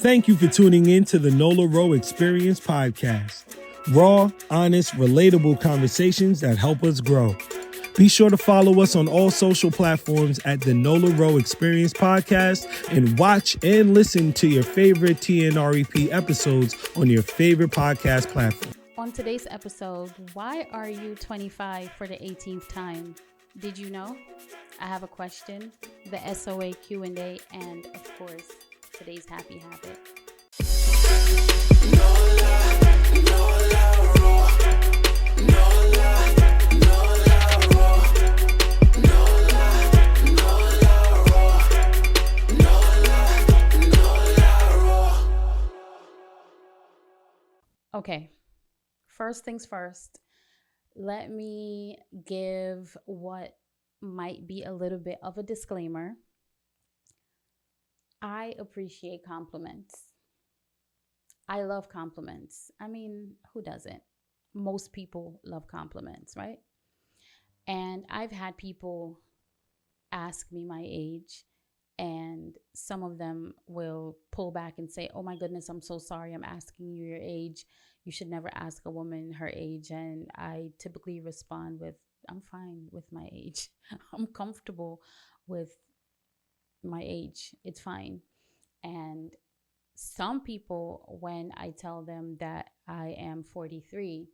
Thank you for tuning in to the Nola Ro Experience Podcast. Raw, honest, relatable conversations that help us grow. Be sure to follow us on all social platforms at the Nola Ro Experience Podcast and watch and listen to your favorite TNREP episodes on your favorite podcast platform. On today's episode, why are you 25 for the 18th time? Did you know? I have a question, the SOA Q&A, and of course, today's happy habit. Okay, first things first, let me give what might be a little bit of a disclaimer. I appreciate compliments. I love compliments. I mean, who doesn't? Most people love compliments, right? And I've had people ask me my age, and some of them will pull back and say, oh my goodness, I'm so sorry, I'm asking you your age. You should never ask a woman her age. And I typically respond with, I'm fine with my age. I'm comfortable with my age. It's fine. And some people, when I tell them that I am 43,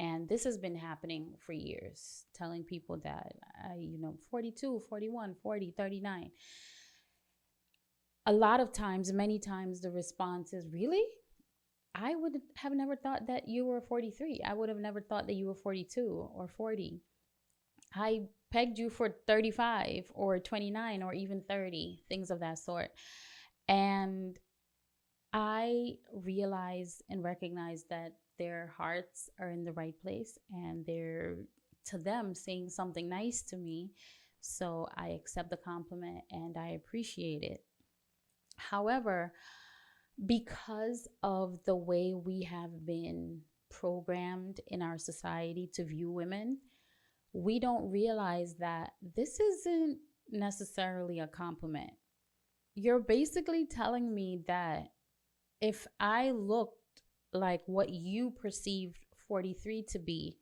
and this has been happening for years, telling people that I, 42, 41, 40, 39. A lot of times, many times, the response is, really? I would have never thought that you were 43. I would have never thought that you were 42 or 40. I pegged you for 35 or 29 or even 30, things of that sort. And I realize and recognize that their hearts are in the right place and they're, to them, saying something nice to me. So I accept the compliment and I appreciate it. However, because of the way we have been programmed in our society to view women, we don't realize that this isn't necessarily a compliment. You're basically telling me that if I looked like what you perceived 43 to be,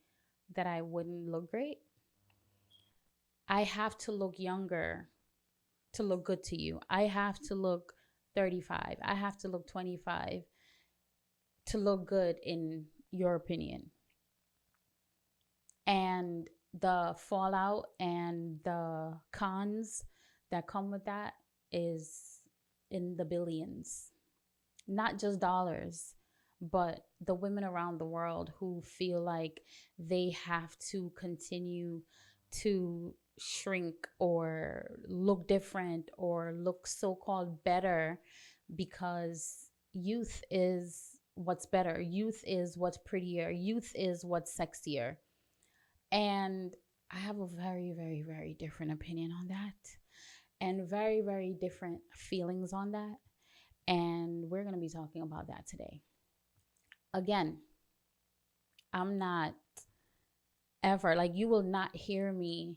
that I wouldn't look great. I have to look younger to look good to you. I have to look 35. I have to look 25 to look good in your opinion. And the fallout and the cons that come with that is in the billions. Not just dollars, but the women around the world who feel like they have to continue to shrink or look different or look so-called better because youth is what's better. Youth is what's prettier. Youth is what's sexier. And I have a very, very, very different opinion on that and very, very different feelings on that. And we're going to be talking about that today. Again, I'm not ever, you will not hear me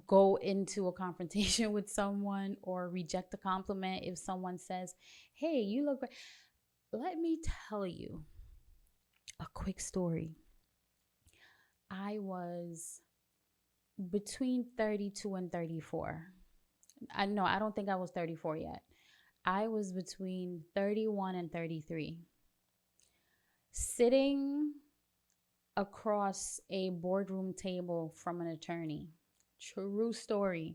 go into a confrontation with someone or reject a compliment if someone says, hey, you look great. Let me tell you a quick story. I was between 32 and 34. I don't think I was 34 yet. I was between 31 and 33. Sitting across a boardroom table from an attorney. True story.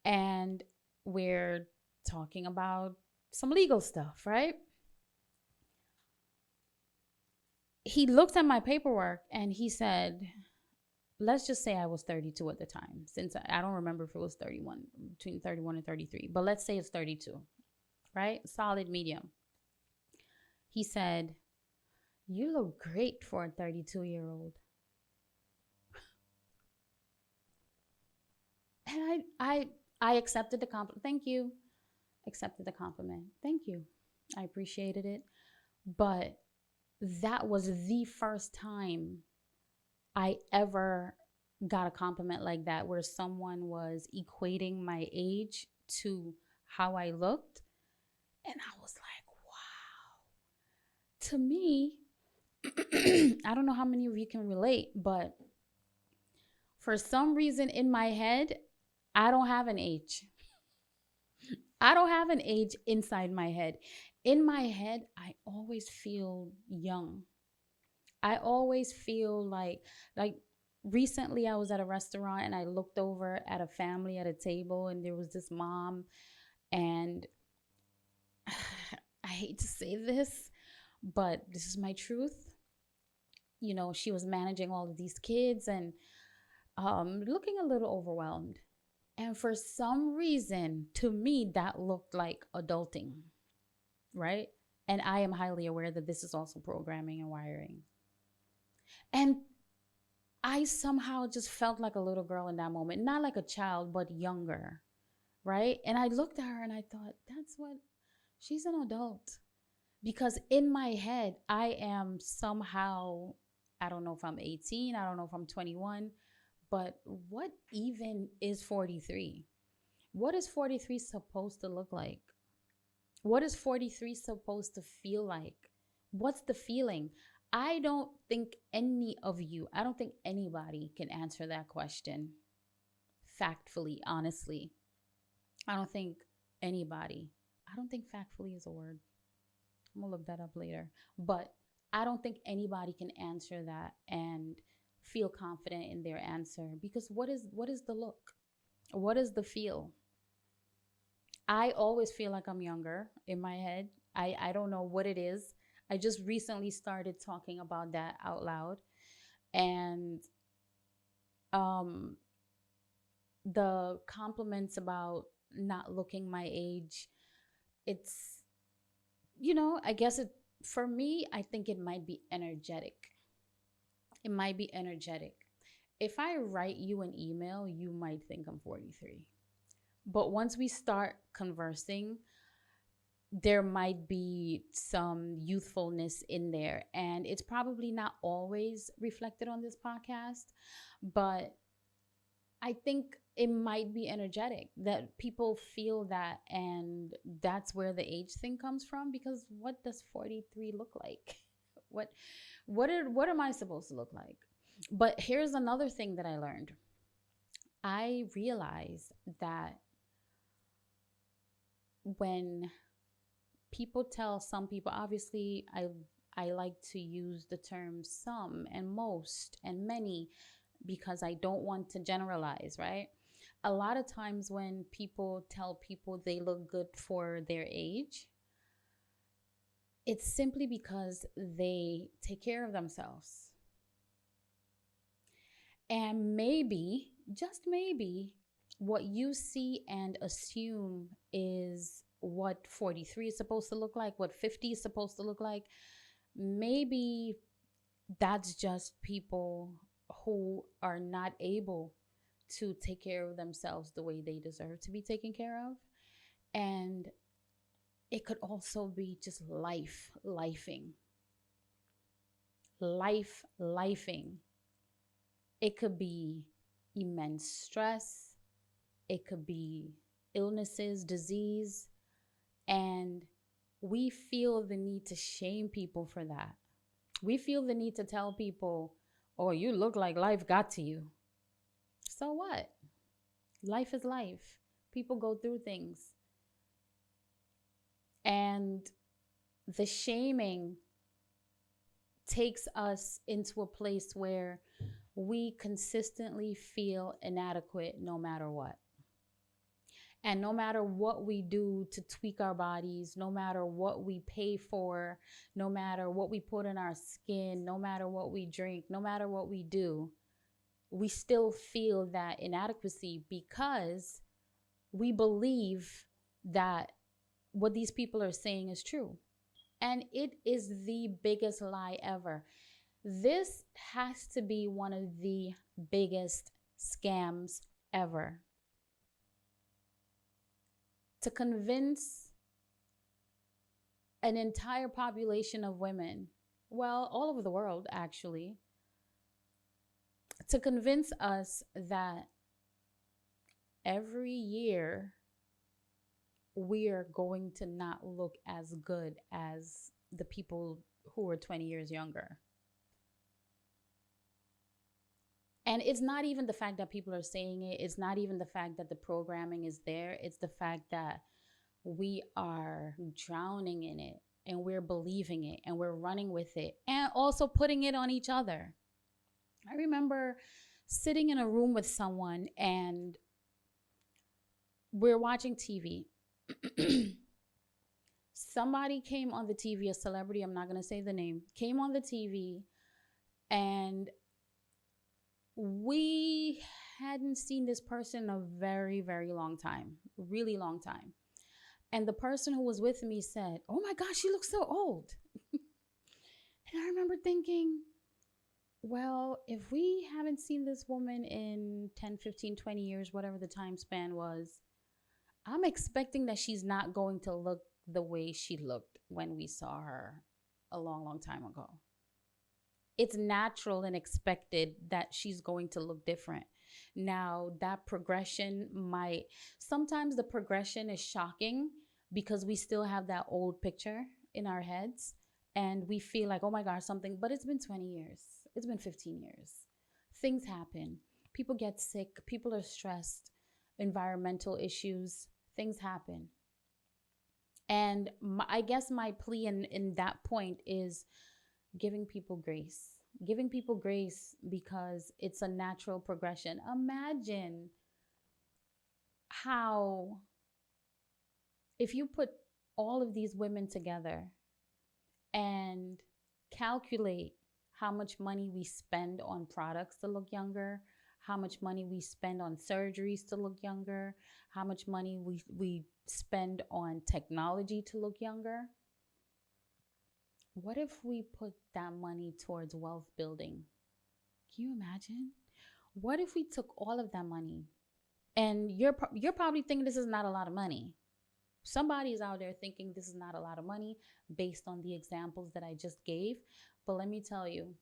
And we're talking about some legal stuff, right? He looked at my paperwork and he said, let's just say I was 32 at the time, since I don't remember if it was 31, between 31 and 33, but let's say it's 32, right? Solid medium. He said, you look great for a 32-year-old. And I accepted the compliment. Thank you. Accepted the compliment. Thank you. I appreciated it. But that was the first time I ever got a compliment like that, where someone was equating my age to how I looked. to me, I don't know how many of you can relate, but for some reason in my head, I don't have an age. I don't have an age inside my head. In my head, I always feel young. I always feel like recently I was at a restaurant and I looked over at a family at a table and there was this mom and I hate to say this, but this is my truth. You know, she was managing all of these kids and looking a little overwhelmed. And for some reason, to me, that looked like adulting, right? And I am highly aware that this is also programming and wiring. And I somehow just felt like a little girl in that moment, not like a child, but younger, right? And I looked at her and I thought, she's an adult. Because in my head, I am somehow, I don't know if I'm 18, I don't know if I'm 21, but what even is 43? What is 43 supposed to look like? What is 43 supposed to feel like? What's the feeling? I don't think I don't think anybody can answer that question factfully, honestly. I don't think factfully is a word. I'm gonna look that up later. But I don't think anybody can answer that and feel confident in their answer because what is the look? What is the feel? I always feel like I'm younger in my head. I don't know what it is. I just recently started talking about that out loud. And the compliments about not looking my age, it's, I guess for me, I think it might be energetic. It might be energetic. If I write you an email, you might think I'm 43. But once we start conversing, there might be some youthfulness in there. And it's probably not always reflected on this podcast, but I think it might be energetic that people feel that. And that's where the age thing comes from, because what does 43 look like? What am I supposed to look like? But here's another thing that I learned. I realized that when people tell some people, obviously I like to use the term some and most and many because I don't want to generalize, right? A lot of times when people tell people they look good for their age, it's simply because they take care of themselves. And maybe, just maybe, what you see and assume is what 43 is supposed to look like, what 50 is supposed to look like, maybe that's just people who are not able to take care of themselves the way they deserve to be taken care of. And it could also be just lifing. It could be immense stress. It could be illnesses, disease. And we feel the need to shame people for that. We feel the need to tell people, oh, you look like life got to you. So what? Life is life. People go through things. And the shaming takes us into a place where we consistently feel inadequate no matter what. And no matter what we do to tweak our bodies, no matter what we pay for, no matter what we put in our skin, no matter what we drink, no matter what we do, we still feel that inadequacy because we believe that what these people are saying is true. And it is the biggest lie ever. This has to be one of the biggest scams ever. To convince an entire population of women, well, all over the world actually, to convince us that every year we are going to not look as good as the people who are 20 years younger. And it's not even the fact that people are saying it. It's not even the fact that the programming is there. It's the fact that we are drowning in it and we're believing it and we're running with it and also putting it on each other. I remember sitting in a room with someone and we're watching TV. Somebody came on the TV, a celebrity, I'm not going to say the name, came on the TV, and we hadn't seen this person in a very, very long time, really long time. And the person who was with me said, "Oh my gosh, she looks so old." And I remember thinking, well, if we haven't seen this woman in 10, 15, 20 years, whatever the time span was, I'm expecting that she's not going to look the way she looked when we saw her a long, long time ago. It's natural and expected that she's going to look different. Now, that progression sometimes the progression is shocking because we still have that old picture in our heads and we feel like, oh my gosh, but it's been 20 years. It's been 15 years. Things happen. People get sick. People are stressed. Environmental issues. Things happen. And I guess my plea in that point is giving people grace. Giving people grace because it's a natural progression. Imagine how, if you put all of these women together and calculate how much money we spend on products to look younger, how much money we spend on surgeries to look younger, how much money we spend on technology to look younger. What if we put that money towards wealth building? Can you imagine? What if we took all of that money? And you're probably thinking this is not a lot of money. Somebody's out there thinking this is not a lot of money based on the examples that I just gave. But let me tell you,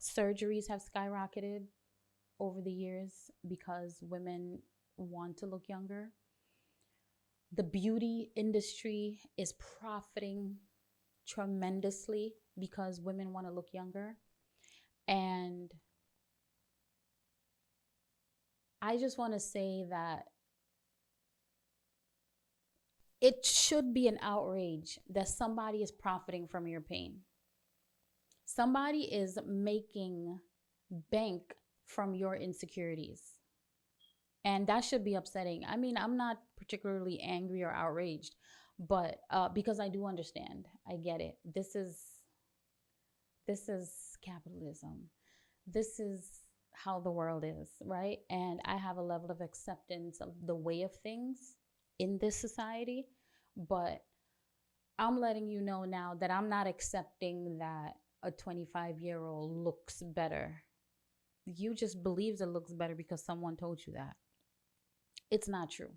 surgeries have skyrocketed over the years because women want to look younger. The beauty industry is profiting tremendously because women want to look younger. And I just want to say that it should be an outrage that somebody is profiting from your pain. Somebody is making bank from your insecurities. And that should be upsetting. I mean, I'm not particularly angry or outraged, but because I do understand, I get it. This is capitalism. This is how the world is, right? And I have a level of acceptance of the way of things in this society, but I'm letting you know now that I'm not accepting that a 25-year-old looks better. You just believe it looks better because someone told you that. It's not true.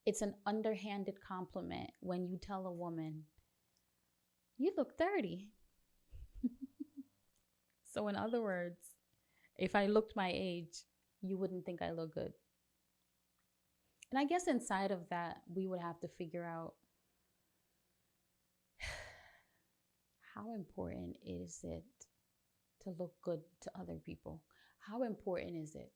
It's an underhanded compliment when you tell a woman, you look 30. So in other words, if I looked my age, you wouldn't think I look good. And I guess inside of that, we would have to figure out how important is it to look good to other people? How important is it?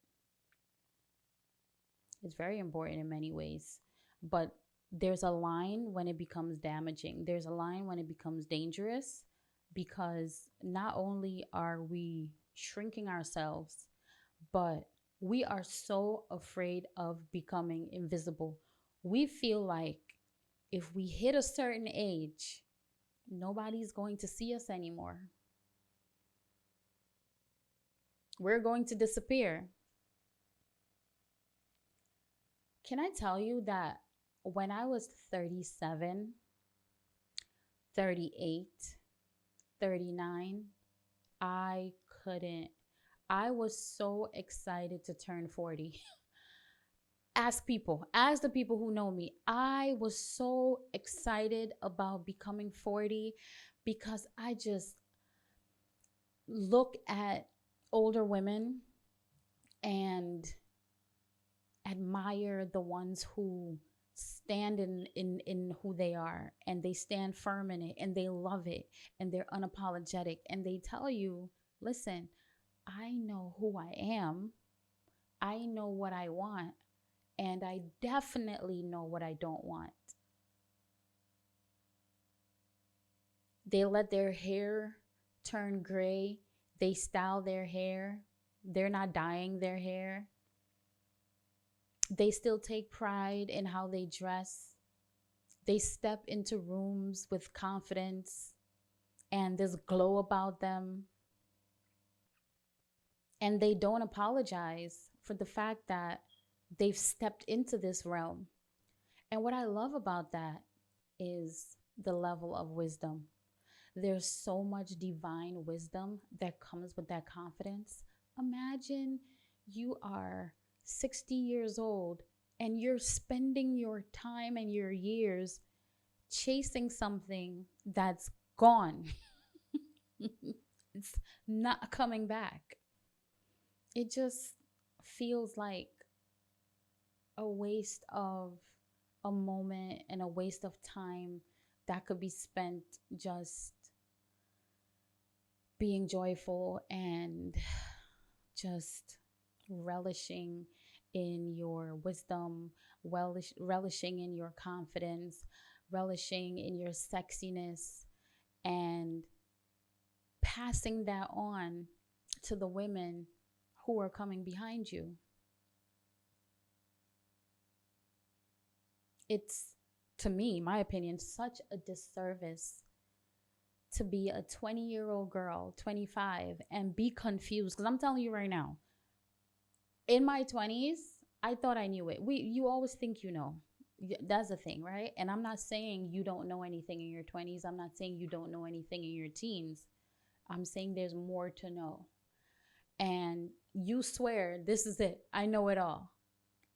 It's very important in many ways, but there's a line when it becomes damaging. There's a line when it becomes dangerous because not only are we shrinking ourselves, but we are so afraid of becoming invisible. We feel like if we hit a certain age, nobody's going to see us anymore. We're going to disappear. Can I tell you that when I was 37, 38, 39, I was so excited to turn 40. Ask the people who know me. I was so excited about becoming 40 because I just look at older women and admire the ones who stand in who they are, and they stand firm in it, and they love it, and they're unapologetic, and they tell you, listen, I know who I am, I know what I want, and I definitely know what I don't want. They let their hair turn gray, they style their hair, they're not dyeing their hair. They still take pride in how they dress. They step into rooms with confidence, and there's glow about them. And they don't apologize for the fact that they've stepped into this realm. And what I love about that is the level of wisdom. There's so much divine wisdom that comes with that confidence. Imagine you are 60 years old and you're spending your time and your years chasing something that's gone. It's not coming back. It just feels like a waste of a moment and a waste of time that could be spent just being joyful and just relishing in your wisdom, relishing in your confidence, relishing in your sexiness, and passing that on to the women who are coming behind you. It's, to me, my opinion, such a disservice to be a 20-year-old girl, 25, and be confused. Because I'm telling you right now, in my 20s, I thought I knew it. You always think you know. That's the thing, right? And I'm not saying you don't know anything in your 20s. I'm not saying you don't know anything in your teens. I'm saying there's more to know. And you swear, this is it, I know it all.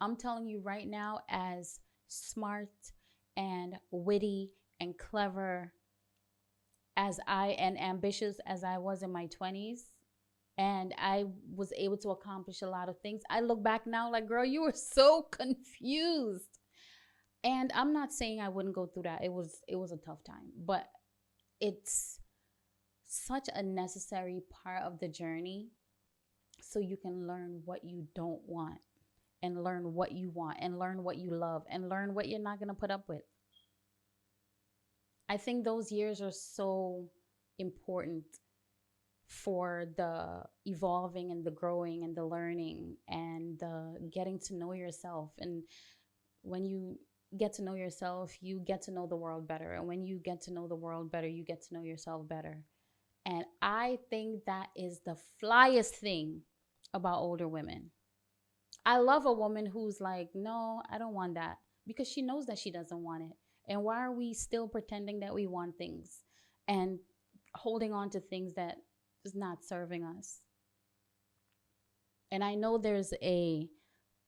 I'm telling you right now, as smart and witty and clever and ambitious as I was in my 20s, and I was able to accomplish a lot of things, I look back now like, girl, you were so confused. And I'm not saying I wouldn't go through that. It was a tough time, but it's such a necessary part of the journey, so you can learn what you don't want, and learn what you want, and learn what you love, and learn what you're not going to put up with. I think those years are so important for the evolving and the growing and the learning and the getting to know yourself. And when you get to know yourself, you get to know the world better. And when you get to know the world better, you get to know yourself better. And I think that is the flyest thing about older women. I love a woman who's like, no, I don't want that, because she knows that she doesn't want it. And why are we still pretending that we want things and holding on to things that is not serving us? And I know there's a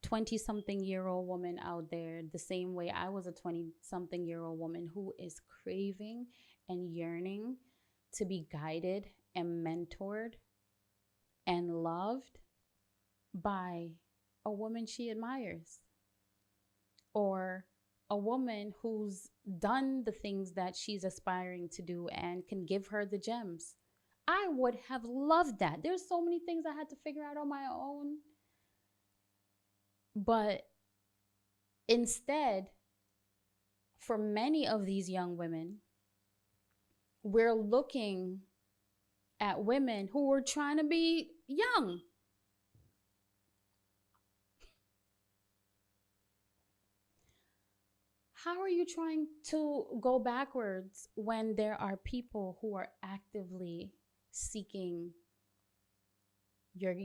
20-something-year-old woman out there, the same way I was a 20-something-year-old woman, who is craving and yearning to be guided and mentored and loved by a woman she admires, or a woman who's done the things that she's aspiring to do and can give her the gems. I would have loved that. There's so many things I had to figure out on my own. But instead, for many of these young women, we're looking at women who were trying to be young. How are you trying to go backwards when there are people who are actively seeking your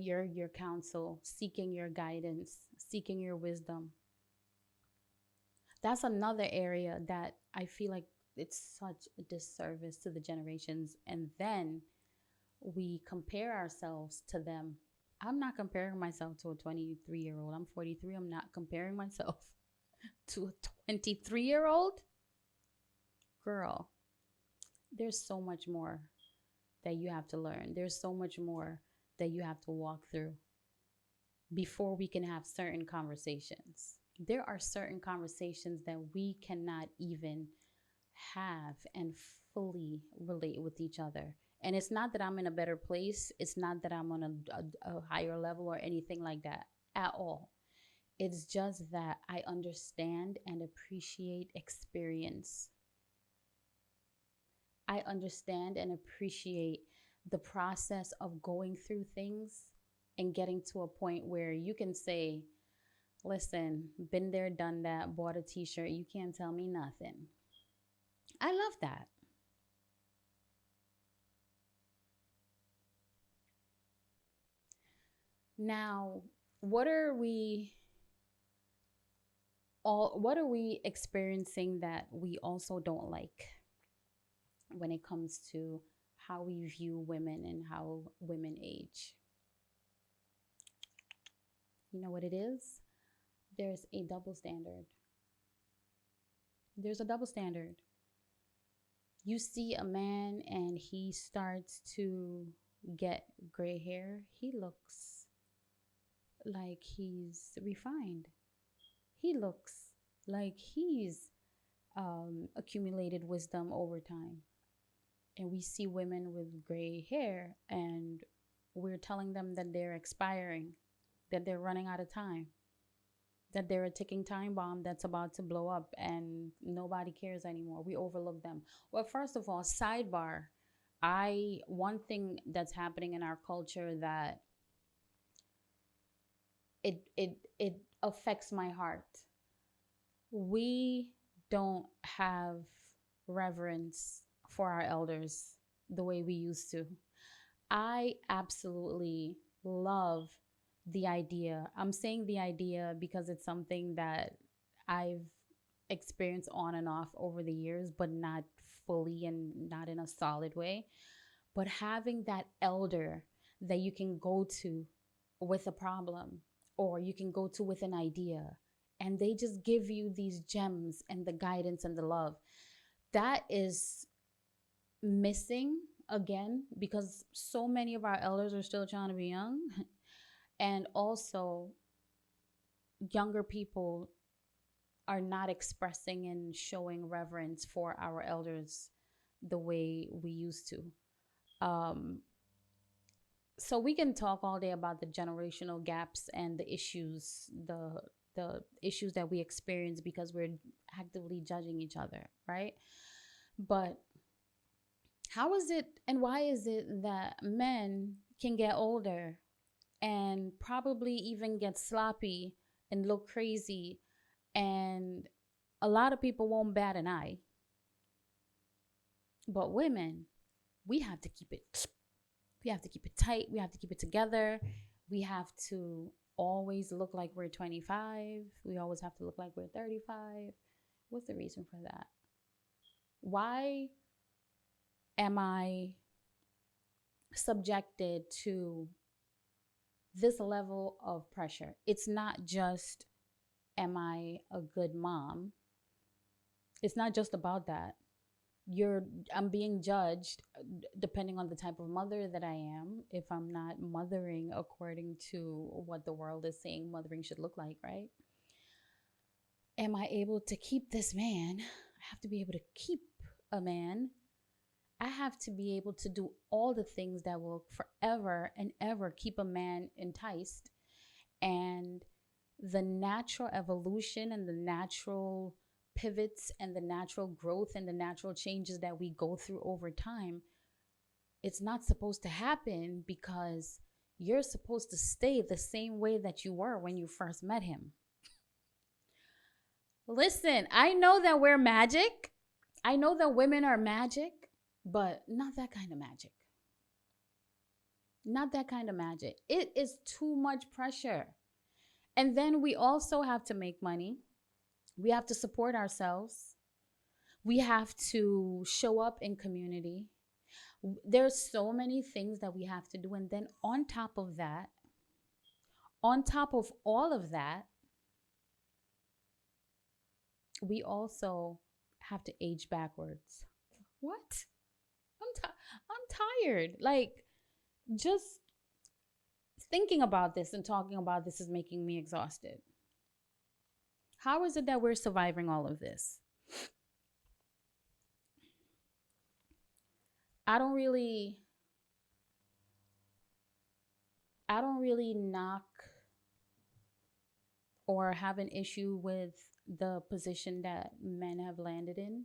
counsel, seeking your guidance, seeking your wisdom? That's another area that I feel like it's such a disservice to the generations. And then we compare ourselves to them. I'm not comparing myself to a 23-year-old. I'm 43. I'm not comparing myself to a 23-year-old. Girl, there's so much more that you have to learn. There's so much more that you have to walk through before we can have certain conversations. there are certain conversations that we cannot even have and fully relate with each other. And it's not that I'm in a better place, it's not that I'm on a higher level or anything like that at all. It's just that I understand and appreciate experience. I understand and appreciate the process of going through things and getting to a point where you can say, listen, been there, done that, bought a t-shirt, you can't tell me nothing. I love that. Now, what are we experiencing that we also don't like when it comes to how we view women and how women age? You know what it is? There's a double standard. There's a double standard. You see a man and he starts to get gray hair, he looks like he's refined. He looks like he's accumulated wisdom over time. And we see women with gray hair and we're telling them that they're expiring, that they're running out of time, that they're a ticking time bomb that's about to blow up and nobody cares anymore. We overlook them. Well, first of all, sidebar, one thing that's happening in our culture that it affects my heart. We don't have reverence for our elders the way we used to. I absolutely love the idea. I'm saying the idea because it's something that I've experienced on and off over the years, but not fully and not in a solid way. But having that elder that you can go to with a problem or you can go to with an idea and they just give you these gems and the guidance and the love, that is missing again because so many of our elders are still trying to be young. And also, younger people are not expressing and showing reverence for our elders the way we used to. So we can talk all day about the generational gaps and the issues that we experience because we're actively judging each other, right? But how is it and why is it that men can get older and probably even get sloppy and look crazy and a lot of people won't bat an eye, but women, we have to keep it tight, we have to keep it together, we have to always look like we're 25, we always have to look like we're 35. What's the reason for that? Why am I subjected to this level of pressure? It's not just, am I a good mom? It's not just about that. I'm being judged depending on the type of mother that I am. If I'm not mothering according to what the world is saying mothering should look like, right? Am I able to keep this man? I have to be able to keep a man. I have to be able to do all the things that will forever and ever keep a man enticed. And the natural evolution and the natural pivots and the natural growth and the natural changes that we go through over time, it's not supposed to happen because you're supposed to stay the same way that you were when you first met him. Listen, I know that we're magic. I know that women are magic, but not that kind of magic. Not that kind of magic. It is too much pressure. And then we also have to make money. We have to support ourselves. We have to show up in community. There's so many things that we have to do. And then on top of all of that, we also have to age backwards. What? I'm tired. Like, just thinking about this and talking about this is making me exhausted. How is it that we're surviving all of this? I don't really knock or have an issue with the position that men have landed in.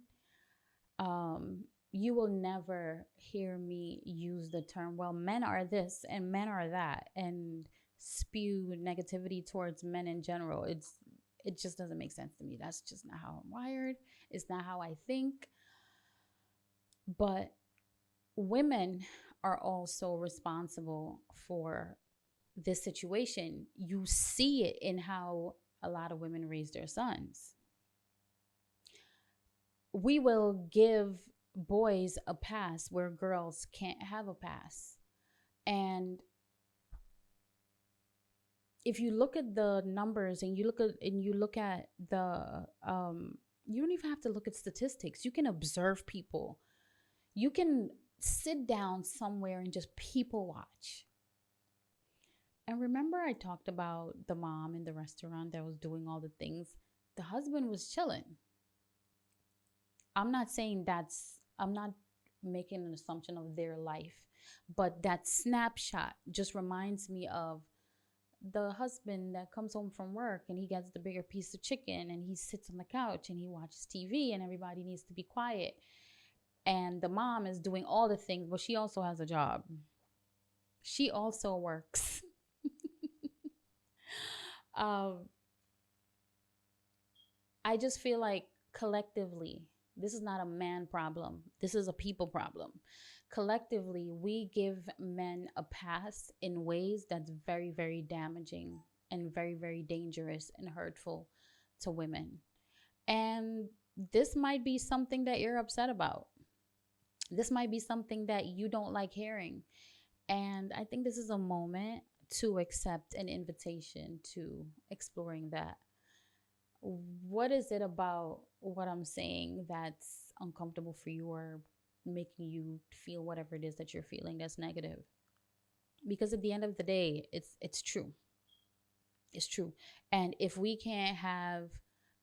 You will never hear me use the term, well, men are this and men are that, and spew negativity towards men in general. It just doesn't make sense to me. That's just not how I'm wired. It's not how I think. But women are also responsible for this situation. You see it in how a lot of women raise their sons. We will give boys a pass where girls can't have a pass. And if you look at the numbers and you look at the you don't even have to look at statistics. You can observe people. You can sit down somewhere and just people watch. And remember, I talked about the mom in the restaurant that was doing all the things. The husband was chilling. I'm not making an assumption of their life, but that snapshot just reminds me of the husband that comes home from work and he gets the bigger piece of chicken and he sits on the couch and he watches TV and everybody needs to be quiet. And the mom is doing all the things, but she also has a job. She also works. I just feel like collectively, this is not a man problem. This is a people problem. Collectively, we give men a pass in ways that's very, very damaging and very, very dangerous and hurtful to women. And this might be something that you're upset about. This might be something that you don't like hearing. And I think this is a moment to accept an invitation to exploring that. What is it about what I'm saying that's uncomfortable for you or making you feel whatever it is that you're feeling that's negative? Because at the end of the day, it's true. It's true. And if we can't have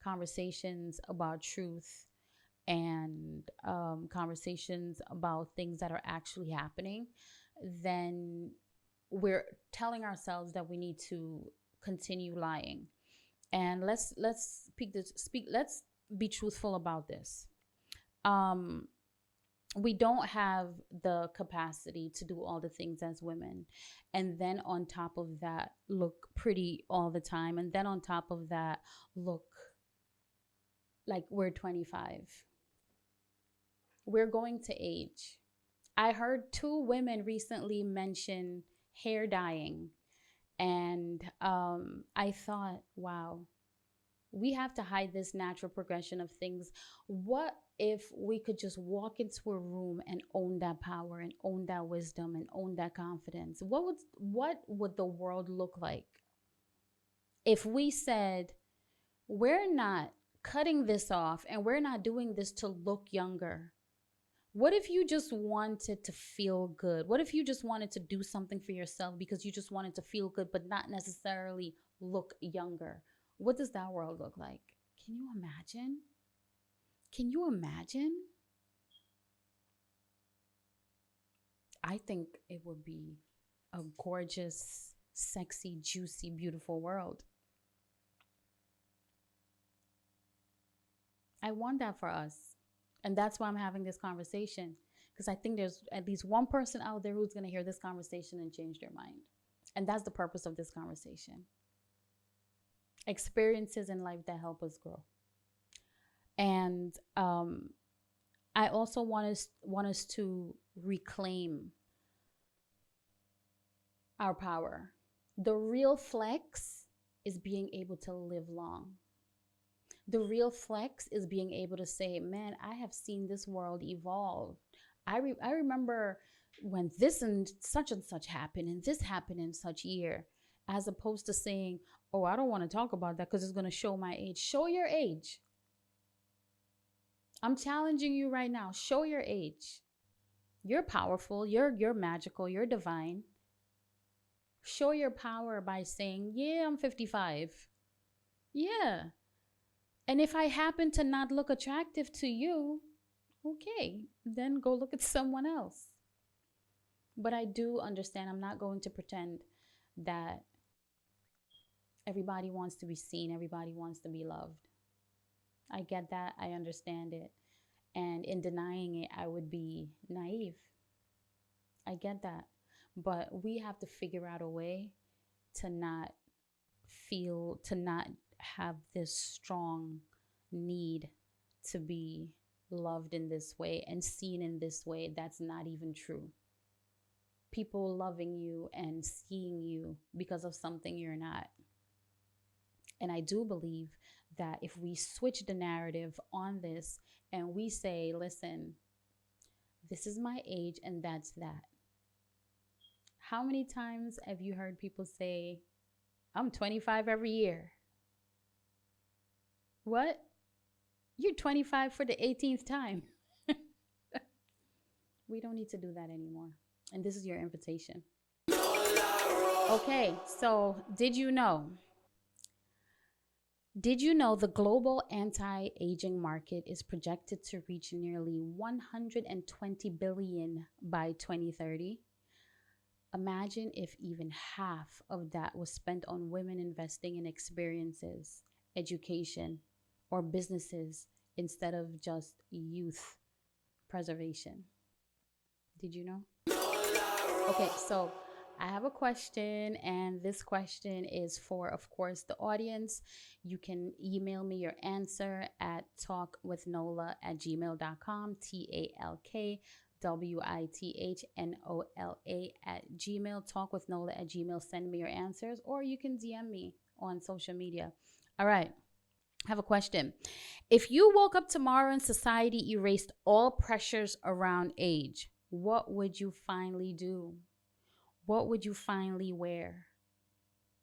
conversations about truth and conversations about things that are actually happening, then we're telling ourselves that we need to continue lying. And let's be truthful about this. We don't have the capacity to do all the things as women, and then on top of that look pretty all the time, and then on top of that look like we're 25. We're going to age. I heard 2 women recently mention hair dyeing, and I thought, wow, we have to hide this natural progression of things. What if we could just walk into a room and own that power and own that wisdom and own that confidence? What would the world look like if we said, we're not cutting this off and we're not doing this to look younger? What if you just wanted to feel good? What if you just wanted to do something for yourself because you just wanted to feel good, but not necessarily look younger? What does that world look like? Can you imagine? Can you imagine? I think it would be a gorgeous, sexy, juicy, beautiful world. I want that for us. And that's why I'm having this conversation, because I think there's at least one person out there who's going to hear this conversation and change their mind. And that's the purpose of this conversation. Experiences in life that help us grow. And I also want us to reclaim our power. The real flex is being able to live long. The real flex is being able to say, man, I have seen this world evolve. I remember when this and such happened and this happened in such year, as opposed to saying, oh, I don't want to talk about that because it's going to show my age. Show your age. I'm challenging you right now. Show your age. You're powerful. You're magical. You're divine. Show your power by saying, yeah, I'm 55. Yeah. And if I happen to not look attractive to you, okay, then go look at someone else. But I do understand. I'm not going to pretend that everybody wants to be seen, everybody wants to be loved. I get that. I understand it. And in denying it, I would be naive. I get that. But we have to figure out a way to not have this strong need to be loved in this way and seen in this way. That's not even true. People loving you and seeing you because of something you're not. And I do believe that if we switch the narrative on this and we say, listen, this is my age and that's that. How many times have you heard people say, I'm 25 every year? What? You're 25 for the 18th time. We don't need to do that anymore. And this is your invitation. Okay, so did you know the global anti-aging market is projected to reach nearly 120 billion by 2030? Imagine if even half of that was spent on women investing in experiences, education, or businesses instead of just youth preservation. Did you know? Okay, so I have a question, and this question is for, of course, the audience. You can email me your answer at talkwithnola@gmail.com, talkwithnola@gmail, talkwithnola@gmail. Send me your answers, or you can DM me on social media. All right, I have a question. If you woke up tomorrow and society erased all pressures around age, what would you finally do? What would you finally wear?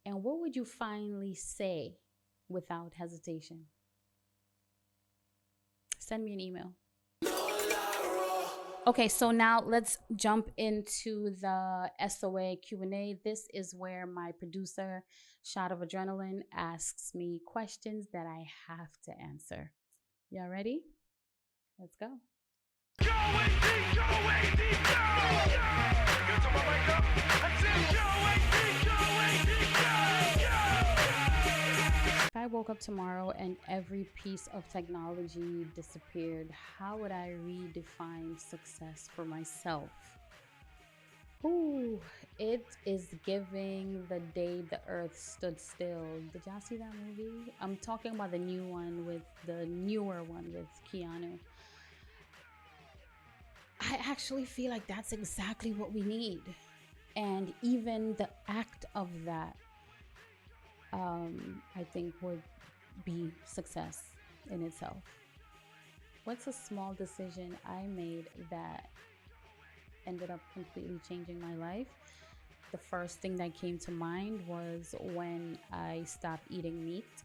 And what would you finally say without hesitation? Send me an email. Okay, so now let's jump into the SOA Q&A. This is where my producer, Shot of Adrenaline, asks me questions that I have to answer. Y'all ready? Let's go. If I woke up tomorrow and every piece of technology disappeared, how would I redefine success for myself? Ooh, it is giving The Day the Earth Stood Still. Did y'all see that movie? I'm talking about the newer one with Keanu. I actually feel like that's exactly what we need. And even the act of that, I think would be success in itself. What's a small decision I made that ended up completely changing my life? The first thing that came to mind was when I stopped eating meat.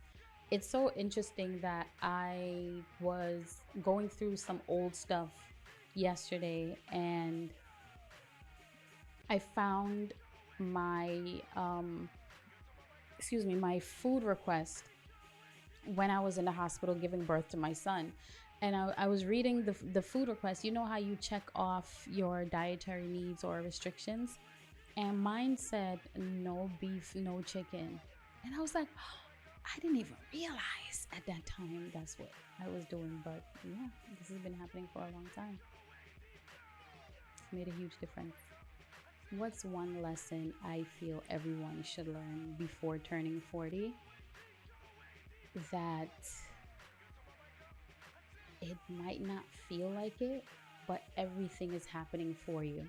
It's so interesting that I was going through some old stuff yesterday and I found my my food request when I was in the hospital giving birth to my son. And I was reading the food request. You know how you check off your dietary needs or restrictions? And mine said no beef, no chicken. And I was like, I didn't even realize at that time that's what I was doing. But yeah, this has been happening for a long time. It's made a huge difference. What's one lesson I feel everyone should learn before turning 40? That it might not feel like it, but everything is happening for you.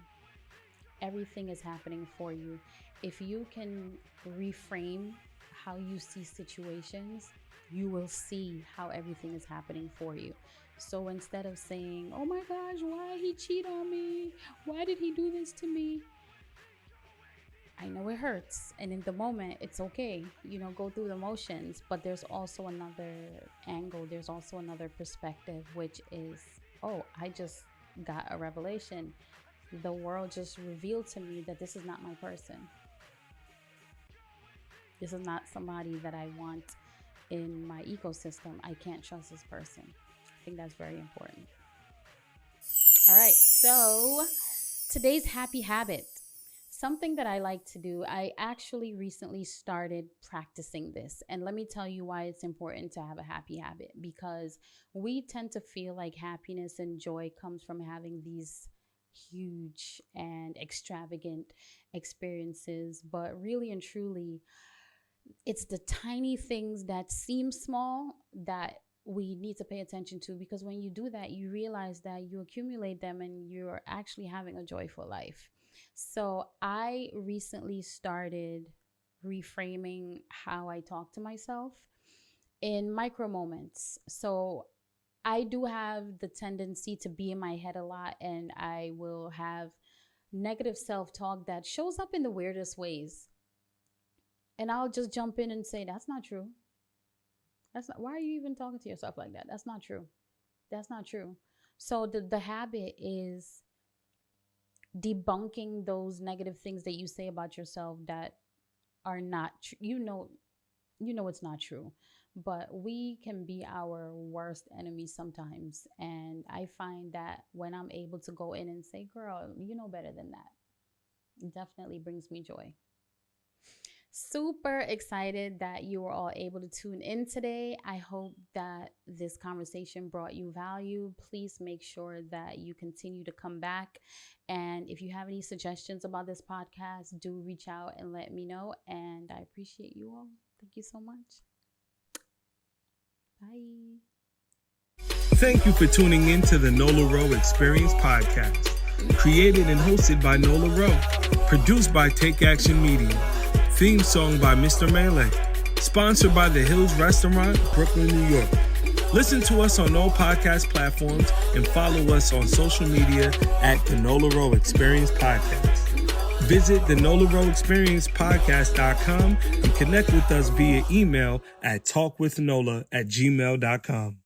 Everything is happening for you. If you can reframe how you see situations, you will see how everything is happening for you. So instead of saying, oh my gosh, why he cheat on me? Why did he do this to me? I know it hurts, and in the moment it's okay, go through the motions, but there's also another angle, there's also another perspective, which is, oh, I just got a revelation. The world just revealed to me that this is not my person. This is not somebody that I want in my ecosystem, I can't trust this person. I think that's very important. All right, so today's happy habit. Something that I like to do, I actually recently started practicing this. And let me tell you why it's important to have a happy habit. Because we tend to feel like happiness and joy comes from having these huge and extravagant experiences. But really and truly, it's the tiny things that seem small that we need to pay attention to. Because when you do that, you realize that you accumulate them and you're actually having a joyful life. So I recently started reframing how I talk to myself in micro moments. So I do have the tendency to be in my head a lot, and I will have negative self-talk that shows up in the weirdest ways. And I'll just jump in and say, that's not true. Why are you even talking to yourself like that? That's not true. That's not true. So the habit is debunking those negative things that you say about yourself that are not true. You know it's not true, but we can be our worst enemies sometimes. And I find that when I'm able to go in and say, girl, you know better than that, it definitely brings me joy. Super excited that you were all able to tune in today. I hope that this conversation brought you value. Please make sure that you continue to come back. And if you have any suggestions about this podcast, do reach out and let me know. And I appreciate you all. Thank you so much. Bye. Thank you for tuning in to the Nola Ro Experience Podcast. Created and hosted by Nola Ro. Produced by Take Action Media. Theme song by Mr. Melee. Sponsored by The Hills Restaurant, Brooklyn, New York. Listen to us on all podcast platforms and follow us on social media at the Nola Ro Experience Podcast. Visit the Nola Ro Experience Podcast.com and connect with us via email at talkwithnola@gmail.com.